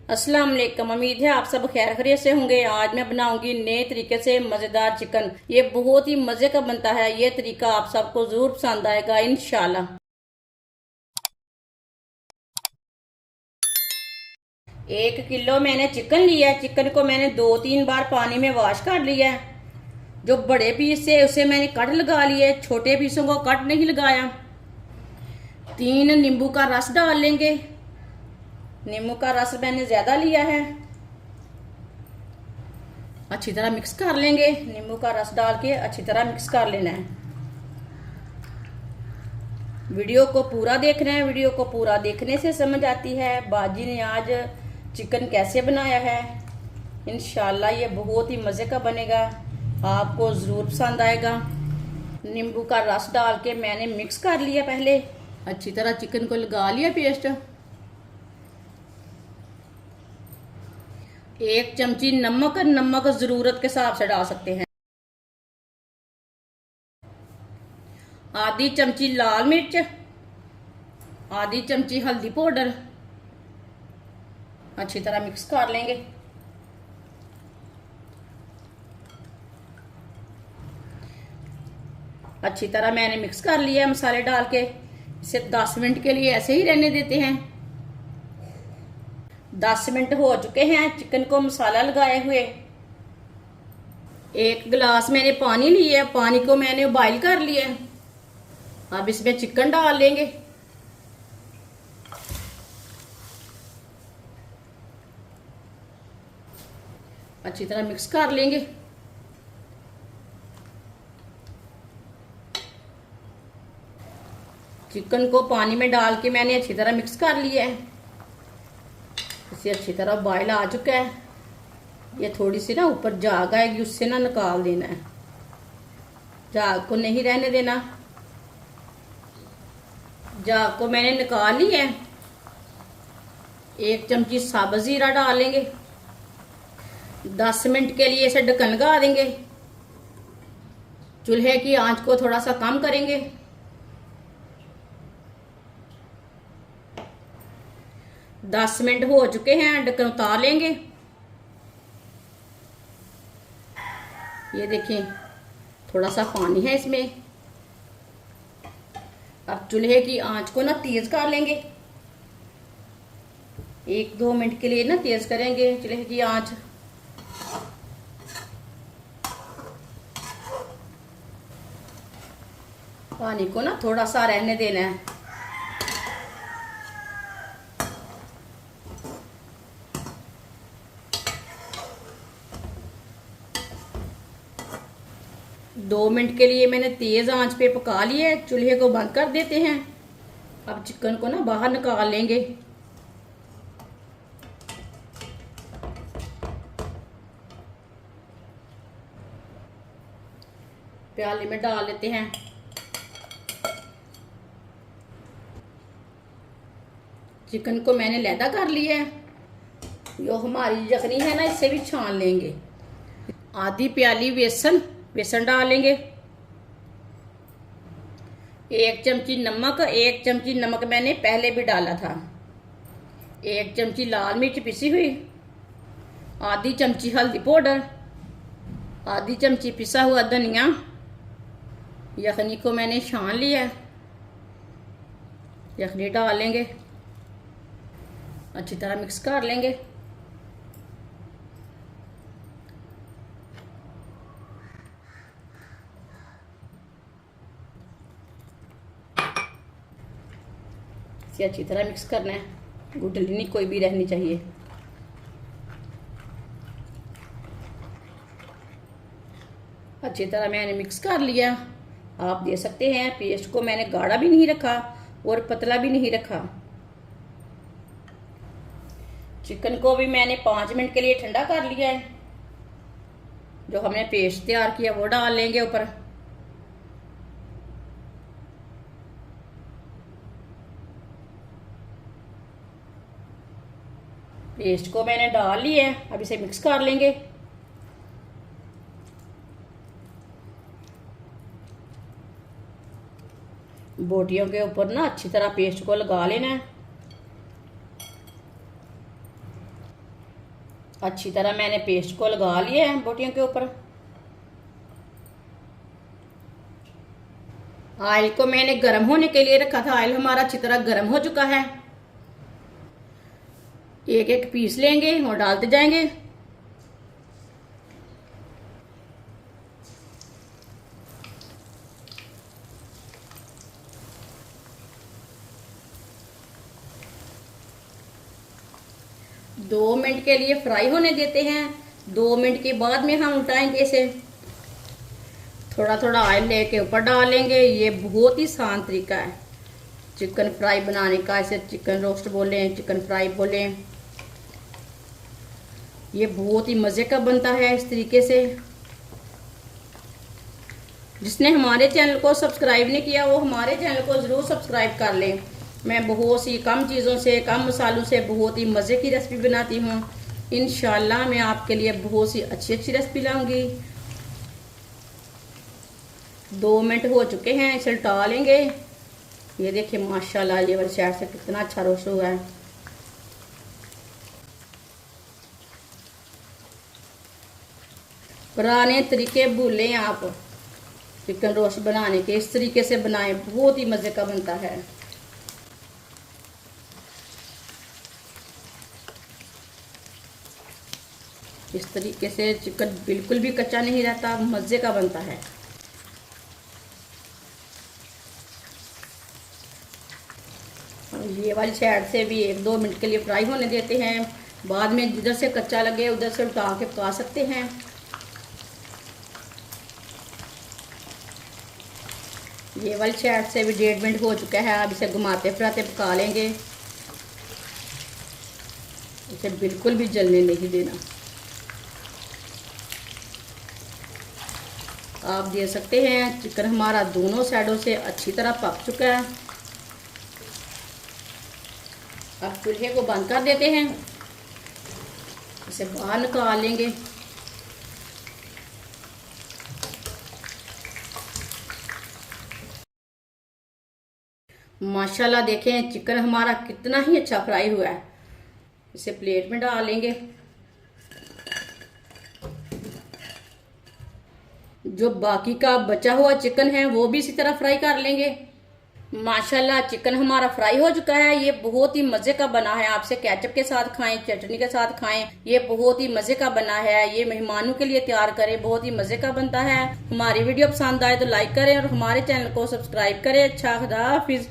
अस्सलाम वालेकुम। उम्मीद है आप सब खैर खैरियत से होंगे। आज मैं बनाऊंगी नए तरीके से मज़ेदार चिकन। ये बहुत ही मज़े का बनता है। ये तरीका आप सबको ज़रूर पसंद आएगा इंशाल्लाह। 1 किलो मैंने चिकन लिया है। चिकन को मैंने 2-3 बार पानी में वॉश कर लिया है। जो बड़े पीस है उसे मैंने कट लगा लिए, छोटे पीसों को कट नहीं लगाया। 3 नींबू का रस डाल लेंगे। नींबू का रस मैंने ज़्यादा लिया है। अच्छी तरह मिक्स कर लेंगे। नींबू का रस डाल के अच्छी तरह मिक्स कर लेना है। वीडियो को पूरा देखना है। वीडियो को पूरा देखने से समझ आती है बाजी ने आज चिकन कैसे बनाया है। इंशाल्लाह ये बहुत ही मज़े का बनेगा, आपको ज़रूर पसंद आएगा। नींबू का रस डाल के मैंने मिक्स कर लिया। पहले अच्छी तरह चिकन को लगा लिया पेस्ट। 1 चमची नमक, नमक ज़रूरत के हिसाब से डाल सकते हैं। आधी चमची लाल मिर्च, आधी चमची हल्दी पाउडर। अच्छी तरह मिक्स कर लेंगे। अच्छी तरह मैंने मिक्स कर लिया मसाले डाल के। इसे 10 मिनट के लिए ऐसे ही रहने देते हैं। 10 मिनट हो चुके हैं चिकन को मसाला लगाए हुए। 1 गिलास मैंने पानी लिया। पानी को मैंने उबाइल कर लिया। अब इसमें चिकन डाल लेंगे। अच्छी तरह मिक्स कर लेंगे। चिकन को पानी में डाल के मैंने अच्छी तरह मिक्स कर लिया है। इसे अच्छी तरह बॉयल आ चुका है। ये थोड़ी सी ना ऊपर झाग आएगी, उससे ना निकाल देना है। झाग को नहीं रहने देना। झाग को मैंने निकाल लिया है। 1 चमची साबुत जीरा डालेंगे। 10 मिनट के लिए इसे ढक्कन लगा देंगे। चूल्हे की आंच को थोड़ा सा कम करेंगे। 10 मिनट हो चुके हैं, ढक्कन उतार लेंगे। ये देखें थोड़ा सा पानी है इसमें। अब चूल्हे की आंच को ना तेज कर लेंगे। 1-2 मिनट के लिए ना तेज करेंगे चूल्हे की आंच। पानी को ना थोड़ा सा रहने देना है। दो मिनट के लिए मैंने तेज आंच पे पका लिया है। चूल्हे को बंद कर देते हैं। अब चिकन को ना बाहर निकाल लेंगे। प्याले में डाल लेते हैं। चिकन को मैंने लैदा कर लिया है। जो हमारी यखनी है ना इससे भी छान लेंगे। आधी प्याली बेसन डाल लेंगे। 1 चमची नमक, 1 चमची नमक मैंने पहले भी डाला था। 1 चमची लाल मिर्च पिसी हुई, आधी चमची हल्दी पाउडर, आधी चमची पिसा हुआ धनिया। यखनी को मैंने छान लिया। यखनी डाल लेंगे। अच्छी तरह मिक्स कर लेंगे। इसे अच्छी तरह मिक्स करना है। गुठली नहीं कोई भी रहनी चाहिए। अच्छी तरह मैंने मिक्स कर लिया। आप दे सकते हैं पेस्ट को मैंने गाढ़ा भी नहीं रखा और पतला भी नहीं रखा। चिकन को भी मैंने 5 मिनट के लिए ठंडा कर लिया है। जो हमने पेस्ट तैयार किया वो डाल लेंगे ऊपर। पेस्ट को मैंने डाल लिया है। अब इसे मिक्स कर लेंगे। बोटियों के ऊपर ना अच्छी तरह पेस्ट को लगा लेना है। अच्छी तरह मैंने पेस्ट को लगा लिया है बोटियों के ऊपर। ऑयल को मैंने गर्म होने के लिए रखा था। ऑयल हमारा अच्छी तरह गर्म हो चुका है। एक एक पीस लेंगे और डालते जाएंगे। दो मिनट के लिए फ्राई होने देते हैं। 2 मिनट के बाद में हम उल्टाएंगे इसे। थोड़ा थोड़ा ऑयल लेके ऊपर डालेंगे। ये बहुत ही आसान तरीका है चिकन फ्राई बनाने का। इसे चिकन रोस्ट बोलें, चिकन फ्राई बोलें। ये बहुत ही मज़े का बनता है इस तरीके से। जिसने हमारे चैनल को सब्सक्राइब नहीं किया वो हमारे चैनल को ज़रूर सब्सक्राइब कर लें। मैं बहुत सी कम चीज़ों से, कम मसालों से बहुत ही मज़े की रेसिपी बनाती हूँ। इंशाल्लाह मैं आपके लिए बहुत सी अच्छी अच्छी रेसिपी लाऊंगी। 2 मिनट हो चुके हैं, इसे उल्टा लेंगे। ये देखिए माशाल्लाह ये वाली साइड से कितना अच्छा रोस्ट हुआ है। पुराने तरीके भूलें आप चिकन रोस्ट बनाने के, इस तरीके से बनाएं, बहुत ही मज़े का बनता है। इस तरीके से चिकन बिल्कुल भी कच्चा नहीं रहता, मज़े का बनता है। ये वाली साइड से भी 1-2 मिनट के लिए फ्राई होने देते हैं। बाद में जिधर से कच्चा लगे उधर से उठा के पका सकते हैं। ये वाली साइड से भी 1.5 मिनट हो चुका है। अब इसे घुमाते फिराते पका लेंगे। इसे बिल्कुल भी जलने नहीं देना। आप देख सकते हैं चिकन हमारा दोनों साइडों से अच्छी तरह पक चुका है। अब चूल्हे को बंद कर देते हैं। इसे बाहर निकाल लेंगे। माशाल्लाह देखें चिकन हमारा कितना ही अच्छा फ्राई हुआ है। इसे प्लेट में डाल लेंगे। जो बाकी का बचा हुआ चिकन है वो भी इसी तरह फ्राई कर लेंगे। माशाल्लाह चिकन हमारा फ्राई हो चुका है। ये बहुत ही मजे का बना है। आपसे केचप के साथ खाएं, चटनी के साथ खाएं, ये बहुत ही मजे का बना है। ये मेहमानों के लिए तैयार करें, बहुत ही मजे का बनता है। हमारी वीडियो पसंद आए तो लाइक करें और हमारे चैनल को सब्सक्राइब करें। अच्छा, खुदा हाफिज।